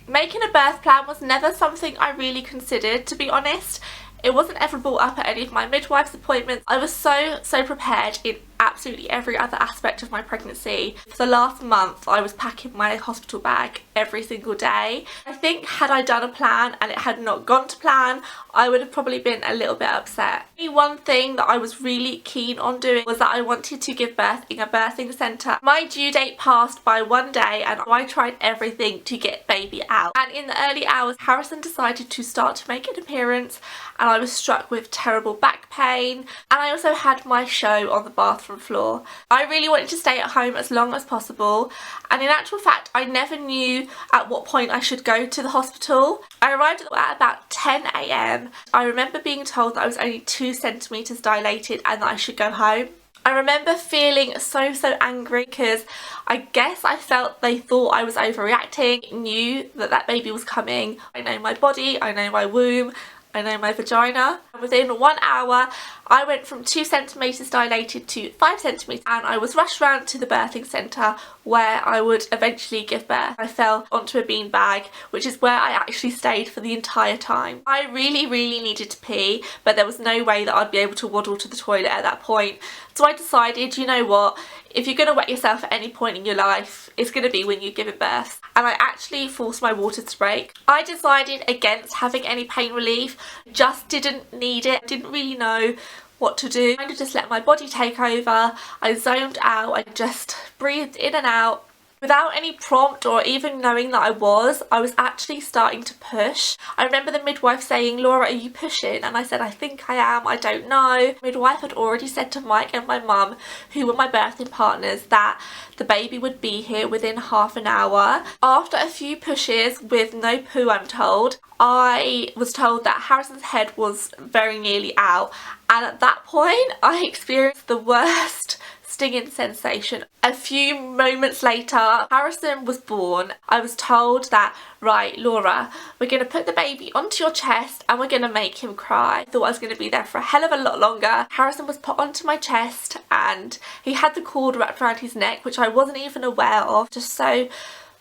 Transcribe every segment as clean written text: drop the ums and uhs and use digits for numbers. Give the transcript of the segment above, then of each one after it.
Making a birth plan was never something I really considered, to be honest. It wasn't ever brought up at any of my midwife's appointments. I was so prepared in absolutely every other aspect of my pregnancy. For the last month I was packing my hospital bag every single day. I think had I done a plan and it had not gone to plan, I would have probably been a little bit upset. One thing that I was really keen on doing was that I wanted to give birth in a birthing centre. My due date passed by one day and I tried everything to get baby out, and in the early hours Harrison decided to start to make an appearance and I was struck with terrible back pain, and I also had my show on the bathroom floor. I really wanted to stay at home as long as possible, and in actual fact I never knew at what point I should go to the hospital. I arrived at about 10 AM. I remember being told that I was only 2 centimetres dilated and that I should go home. I remember feeling so angry because I guess I felt they thought I was overreacting, knew that that baby was coming. I know my body, I know my womb, I know my vagina. Within 1 hour I went from 2 centimetres dilated to 5 centimetres, and I was rushed round to the birthing centre where I would eventually give birth. I fell onto a beanbag, which is where I actually stayed for the entire time. I really needed to pee, but there was no way that I'd be able to waddle to the toilet at that point. So I decided, you know what, if you're going to wet yourself at any point in your life, it's going to be when you give birth. And I actually forced my water to break. I decided against having any pain relief, just didn't need it, didn't really know what to do. I just let my body take over. I zoned out, I just breathed in and out. Without any prompt or even knowing that I was actually starting to push. I remember the midwife saying, "Laura, are you pushing?" And I said, "I think I am, I don't know." Midwife had already said to Mike and my mum, who were my birthing partners, that the baby would be here within half an hour. After a few pushes with no poo, I'm told, I was told that Harrison's head was very nearly out, and at that point I experienced the worst stinging sensation. A few moments later Harrison was born. I was told that, right, Laura, we're going to put the baby onto your chest and we're going to make him cry. I thought I was going to be there for a hell of a lot longer. Harrison was put onto my chest and he had the cord wrapped around his neck, which I wasn't even aware of. Just so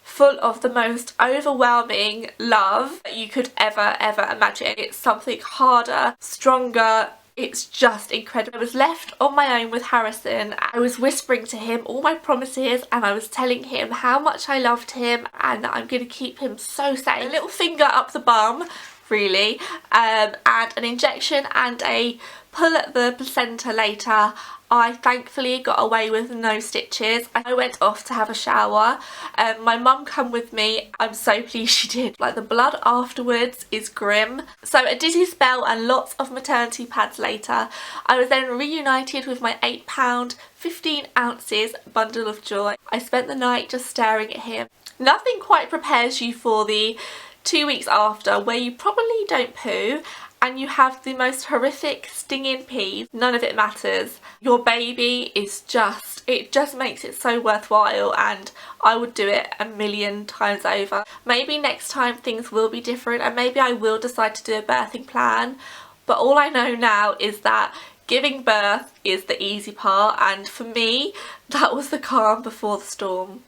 full of the most overwhelming love that you could ever imagine. It's something harder, stronger. It's just incredible. I was left on my own with Harrison. I was whispering to him all my promises and I was telling him how much I loved him and that I'm going to keep him so safe. A little finger up the bum, really, and an injection and a pull at the placenta later. I thankfully got away with no stitches. I went off to have a shower. My mum come with me. I'm so pleased she did. Like, the blood afterwards is grim. So a dizzy spell and lots of maternity pads later, I was then reunited with my 8 pound 15 ounces bundle of joy. I spent the night just staring at him. Nothing quite prepares you for the 2 weeks after, where you probably don't poo and you have the most horrific stinging peas. None of it matters. Your baby is just, it just makes it so worthwhile, and I would do it a million times over. Maybe next time things will be different and maybe I will decide to do a birthing plan, but all I know now is that giving birth is the easy part, and for me that was the calm before the storm.